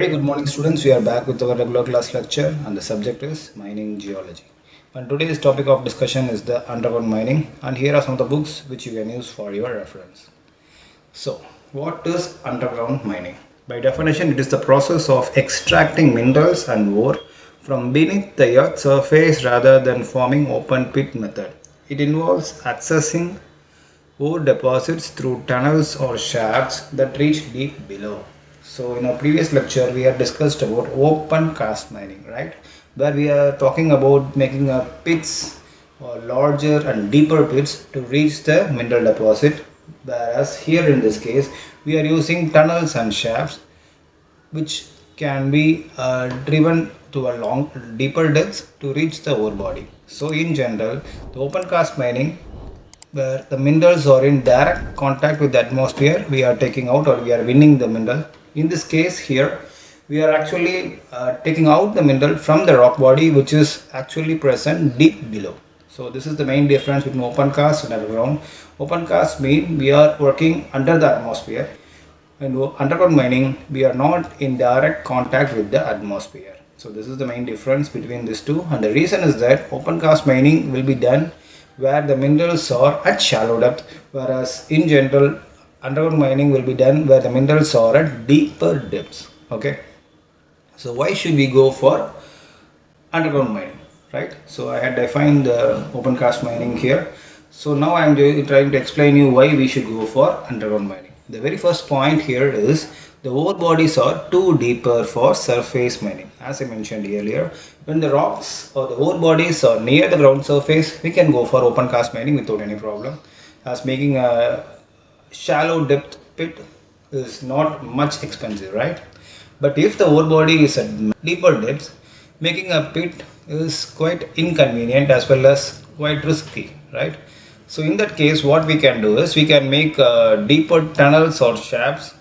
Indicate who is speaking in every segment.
Speaker 1: Very good morning, students. We are back with our regular class lecture, and the subject is mining geology. And today's topic of discussion is the underground mining, and here are some of the books which you can use for your reference. So, what is underground mining? By definition, it is the process of extracting minerals and ore from beneath the earth's surface rather than forming open pit method. It involves accessing ore deposits through tunnels or shafts that reach deep below. So in our previous lecture we had discussed about open cast mining, right? Where we are talking about making a pits or larger and deeper pits to reach the mineral deposit, whereas here in this case we are using tunnels and shafts which can be driven to a long deeper depths to reach the ore body. So in general, the open cast mining where the minerals are in direct contact with the atmosphere, we are taking out or we are winning the mineral. In this case here, we are actually taking out the mineral from the rock body which is actually present deep below. So this is the main difference between open cast and underground. Open cast means we are working under the atmosphere, and underground mining we are not in direct contact with the atmosphere. So this is the main difference between these two, and the reason is that open cast mining will be done where the minerals are at shallow depth, whereas in general underground mining will be done where the minerals are at deeper depths. Okay, so why should we go for underground mining, right? So I had defined the open cast mining here. So now I am trying to explain you why we should go for underground mining. The very first point here is the ore bodies are too deeper for surface mining. As I mentioned earlier, when the rocks or the ore bodies are near the ground surface, we can go for open cast mining without any problem, as making a shallow depth pit is not much expensive, right? But if the ore body is at deeper depths, making a pit is quite inconvenient as well as quite risky, right? So in that case, what we can do is we can make deeper tunnels or shafts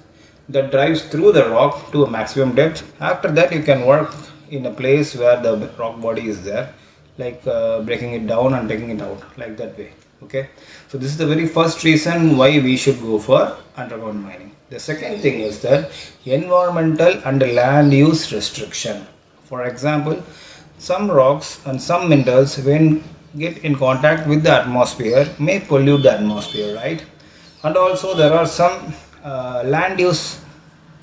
Speaker 1: that drives through the rock to a maximum depth. After that, you can work in a place where the rock body is there, like breaking it down and taking it out like that way. Okay, so this is the very first reason why we should go for underground mining. The second thing is that environmental and land use restriction. For example, some rocks and some minerals when get in contact with the atmosphere may pollute the atmosphere, right? And also there are some land use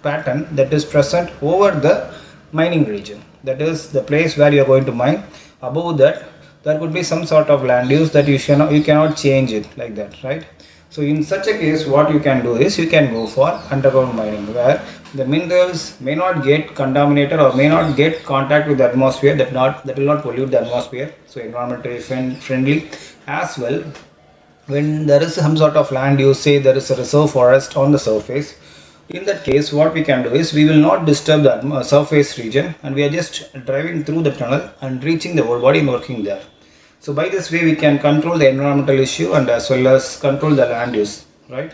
Speaker 1: pattern that is present over the mining region, that is the place where you are going to mine. Above that there could be some sort of land use that you cannot change it like that, right? So in such a case, what you can do is you can go for underground mining where the minerals may not get contaminated or may not get contact with the atmosphere, that will not pollute the atmosphere, so environmentally friendly. As well, when there is some sort of land use, say there is a reserve forest on the surface, in that case what we can do is we will not disturb the surface region, and we are just driving through the tunnel and reaching the ore body and working there. So by this way we can control the environmental issue and as well as control the land use, right?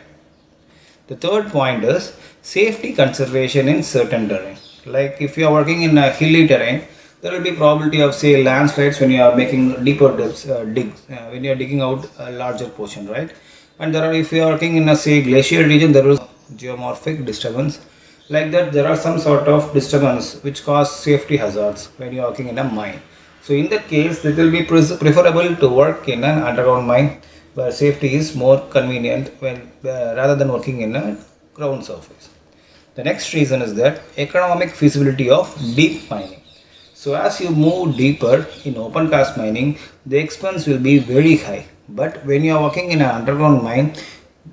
Speaker 1: The third point is safety conservation in certain terrain. Like if you are working in a hilly terrain, there will be probability of say landslides when you are making deeper depths, when you are digging out a larger portion, right? And there are, if you are working in a say glacial region, there is geomorphic disturbance. Like that, there are some sort of disturbance which cause safety hazards when you are working in a mine. So in that case, it will be preferable to work in an underground mine where safety is more convenient when rather than working in a ground surface. The next reason is that economic feasibility of deep mining. So as you move deeper in open cast mining, the expense will be very high. But when you are working in an underground mine,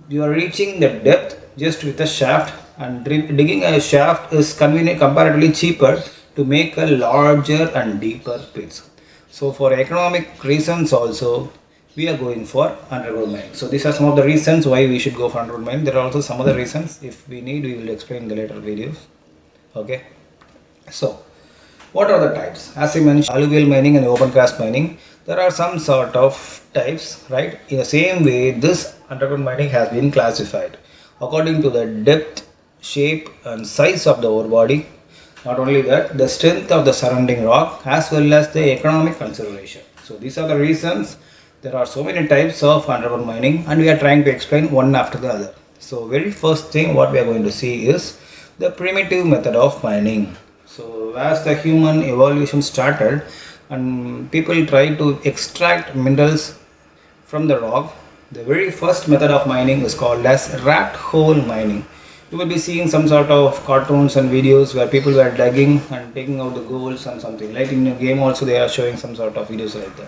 Speaker 1: you are reaching the depth just with a shaft, and digging a shaft is convenient, comparatively cheaper to make a larger and deeper pits. So for economic reasons also, we are going for underground mining. So these are some of the reasons why we should go for underground mining. There are also some other reasons. If we need, we will explain in the later videos. Okay. So what are the types? As I mentioned, alluvial mining and open cast mining, there are some sort of types, right? In the same way, this underground mining has been classified according to the depth, shape and size of the ore body. Not only that, the strength of the surrounding rock as well as the economic consideration. So these are the reasons there are so many types of underground mining, and we are trying to explain one after the other. So very first thing what we are going to see is the primitive method of mining. So as the human evolution started and people try to extract minerals from the rock, the very first method of mining is called as rat hole mining. You will be seeing some sort of cartoons and videos where people were digging and taking out the golds and something. Like in a game also they are showing some sort of videos like that.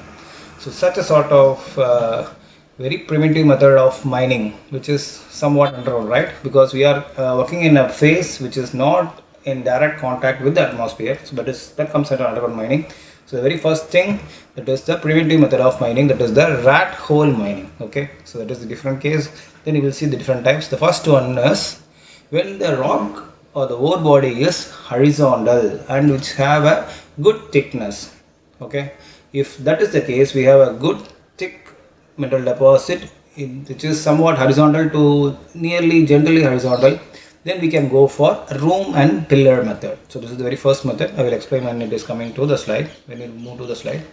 Speaker 1: So such a sort of very primitive method of mining, which is somewhat underground, right? Because we are working in a phase which is not in direct contact with the atmosphere, so that comes under underground mining. So the very first thing, that is the primitive method of mining, that is the rat hole mining. Okay, so that is the different case. Then you will see the different types. The first one is when the rock or the ore body is horizontal and which have a good thickness. Okay, if that is the case, we have a good thick mineral deposit which is somewhat horizontal to nearly gently horizontal, then we can go for room and pillar method. So this is the very first method. I will explain when it is coming to the slide, when we move to the slide.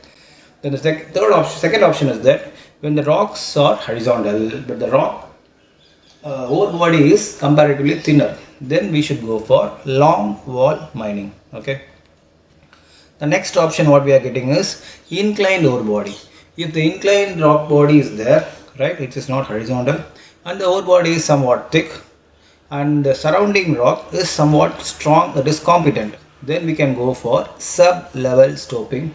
Speaker 1: Then the second option is that when the rocks are horizontal but the rock ore body is comparatively thinner, then we should go for long wall mining. Okay, the next option what we are getting is inclined ore body. If the inclined rock body is there, right, it is not horizontal and the ore body is somewhat thick and the surrounding rock is somewhat strong, that is competent, then we can go for sub-level stoping.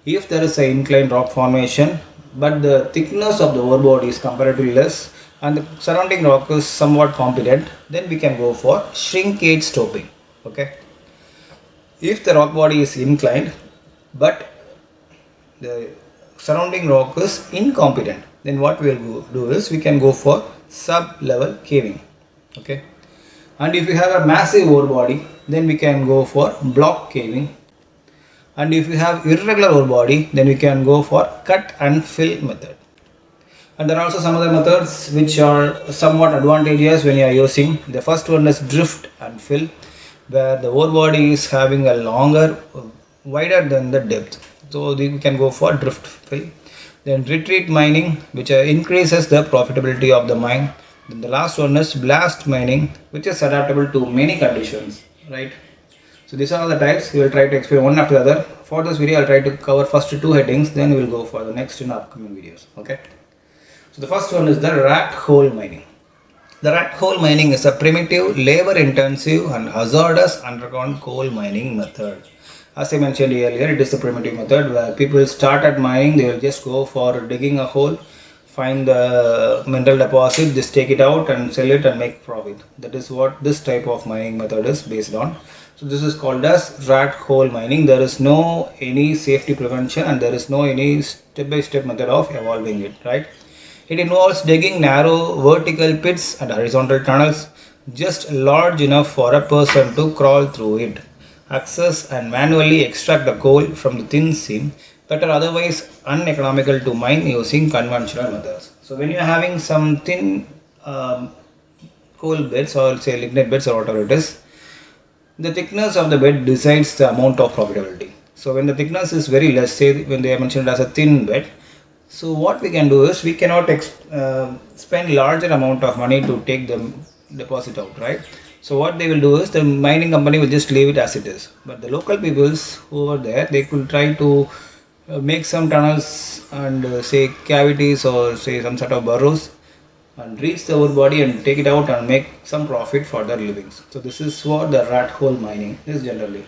Speaker 1: If there is an inclined rock formation but the thickness of the ore body is comparatively less and the surrounding rock is somewhat competent, then we can go for shrinkage stoping. Okay, if the rock body is inclined but the surrounding rock is incompetent, then what we will do is we can go for sub-level caving. Okay, and if you have a massive ore body, then we can go for block caving, and if you have irregular ore body, then we can go for cut and fill method. And there are also some other methods which are somewhat advantageous when you are using. The first one is drift and fill, where the ore body is having a longer, wider than the depth, so we can go for drift fill. Then retreat mining, which increases the profitability of the mine. Then the last one is blast mining, which is adaptable to many conditions, right? So these are all the types. We will try to explain one after the other. For this video, I'll try to cover first two headings, then we will go for the next in upcoming videos. Okay. So the first one is the rat hole mining. The rat hole mining is a primitive, labor-intensive and hazardous underground coal mining method. As I mentioned earlier, it is the primitive method where people start at mining, they will just go for digging a hole, find the mineral deposit, just take it out and sell it and make profit. That is what this type of mining method is based on. So this is called as rat hole mining. There is no any safety prevention and there is no any step-by-step method of evolving it, right? It involves digging narrow vertical pits and horizontal tunnels just large enough for a person to crawl through it, access and manually extract the coal from the thin seam that are otherwise uneconomical to mine using conventional methods. So when you are having some thin coal beds or say lignite beds or whatever it is, the thickness of the bed decides the amount of profitability. So when the thickness is very less, say when they are mentioned as a thin bed, so what we can do is we cannot spend larger amount of money to take the deposit out, right? So what they will do is the mining company will just leave it as it is. But the local peoples who are there, they could try to make some tunnels and say cavities or say some sort of burrows and reach the ore body and take it out and make some profit for their livings. So this is what the rat hole mining is generally.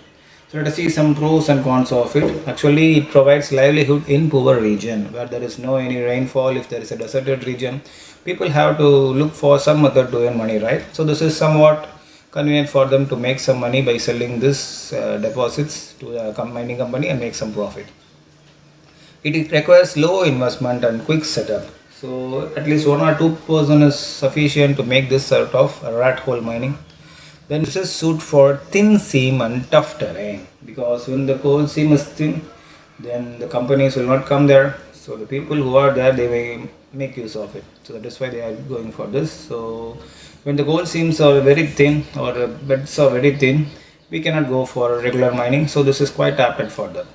Speaker 1: So let us see some pros and cons of it. Actually, it provides livelihood in poor region where there is no any rainfall. If there is a deserted region, people have to look for some method to earn money, right? So this is somewhat convenient for them to make some money by selling this deposits to a mining company and make some profit. It requires low investment and quick setup. So at least one or two person is sufficient to make this sort of rat hole mining. Then this is suit for thin seam and tough terrain, because when the coal seam is thin, then the companies will not come there. So the people who are there, they may make use of it. So that is why they are going for this. So when the coal seams are very thin or the beds are very thin, we cannot go for regular mining. So this is quite adapted for that.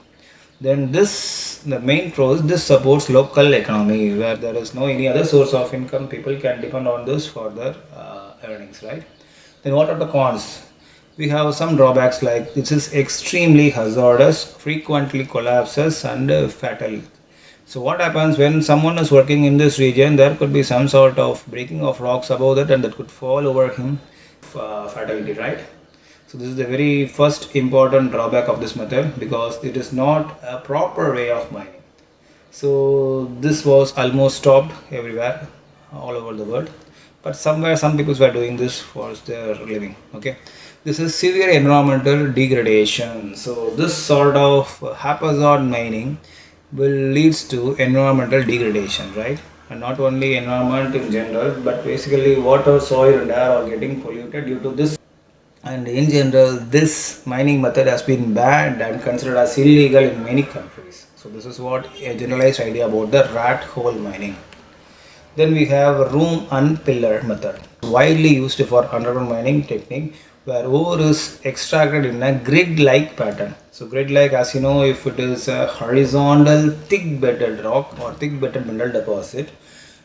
Speaker 1: Then this, the main pro is this supports local economy where there is no any other source of income. People can depend on this for their earnings, right? Then what are the cons? We have some drawbacks like this is extremely hazardous, frequently collapses and fatal. So what happens when someone is working in this region, there could be some sort of breaking of rocks above that and that could fall over him, fatality, right? So this is the very first important drawback of this method because it is not a proper way of mining. So this was almost stopped everywhere, all over the world. But somewhere some people were doing this for their living. Okay, this is severe environmental degradation. So this sort of haphazard mining will leads to environmental degradation, right? And not only environment in general, but basically water, soil, and air are getting polluted due to this. And in general, this mining method has been banned and considered as illegal in many countries. So this is what a generalized idea about the rat hole mining. Then we have room and pillar method, widely used for underground mining technique where ore is extracted in a grid-like pattern. So grid-like, as you know, if it is a horizontal thick bedded rock or thick bedded mineral deposit,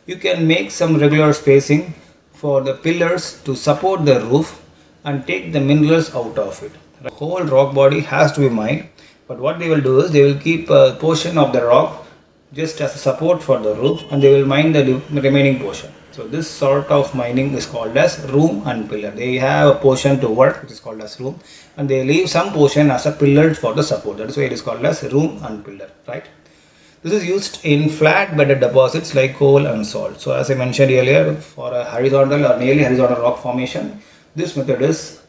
Speaker 1: you can make some regular spacing for the pillars to support the roof and take the minerals out of it. The whole rock body has to be mined, but what they will do is they will keep a portion of the rock just as a support for the roof and they will mine the remaining portion. So this sort of mining is called as room and pillar. They have a portion to work which is called as room and they leave some portion as a pillar for the support. That is why it is called as room and pillar, right? This is used in flat bedded deposits like coal and salt. So as I mentioned earlier, for a horizontal or nearly horizontal rock formation, this method is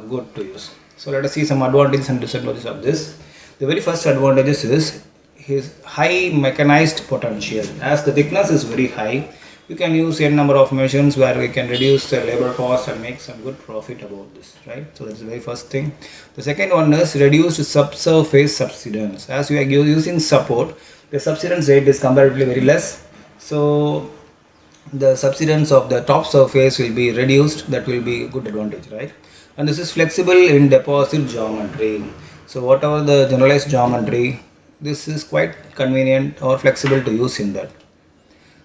Speaker 1: good to use. So let us see some advantages and disadvantages of this. The very first advantages is his high mechanized potential. As the thickness is very high, you can use n number of machines where we can reduce the labor cost and make some good profit about this, right? So that's the very first thing. The second one is reduced subsurface subsidence. As you are using support, the subsidence rate is comparatively very less. So the subsidence of the top surface will be reduced. That will be a good advantage, right? And this is flexible in deposit geometry. So whatever the generalized geometry, this is quite convenient or flexible to use in that.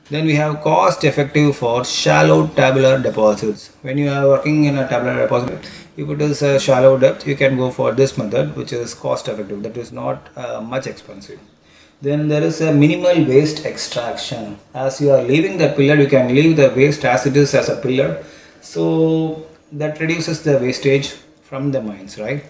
Speaker 1: Then we have cost effective for shallow tabular deposits. When you are working in a tabular deposit, if it is a shallow depth, you can go for this method which is cost effective. That is not much expensive. Then there is a minimal waste extraction. As you are leaving the pillar, you can leave the waste as it is as a pillar. So that reduces the wastage from the mines, right?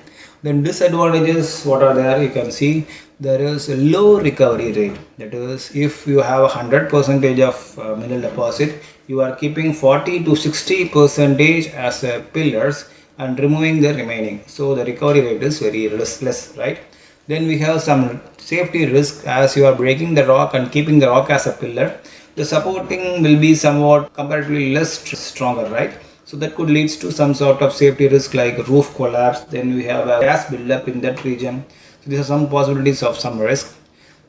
Speaker 1: Then disadvantages, what are there? You can see there is a low recovery rate. That is, if you have 100% of mineral deposit, you are keeping 40 to 60% as pillars and removing the remaining. So the recovery rate is very less, right? Then we have some safety risk. As you are breaking the rock and keeping the rock as a pillar, the supporting will be somewhat comparatively less stronger, right? So that could lead to some sort of safety risk like roof collapse. Then we have a gas buildup in that region. So these are some possibilities of some risk.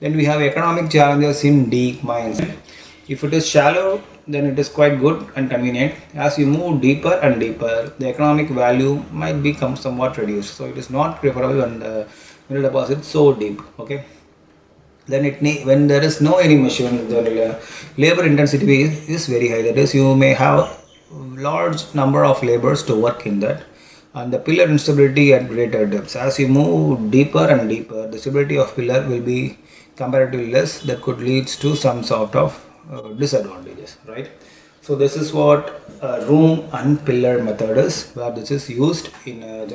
Speaker 1: Then we have economic challenges in deep mines. If it is shallow, then it is quite good and convenient. As you move deeper and deeper, the economic value might become somewhat reduced. So it is not preferable when the mineral deposit so deep. Okay. Then when there is no any machine, the labor intensity is very high. That is, you may have large number of laborers to work in that, and the pillar instability at greater depths. As you move deeper and deeper, the stability of pillar will be comparatively less. That could lead to some sort of disadvantages, right? So this is what room and pillar method is, where this is used in a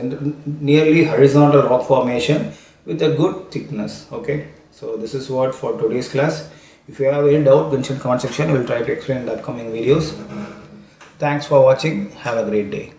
Speaker 1: nearly horizontal rock formation with a good thickness. Okay, so this is what for today's class. If you have any doubt, mention comment section. We will try to explain in the upcoming videos. Thanks for watching. Have a great day.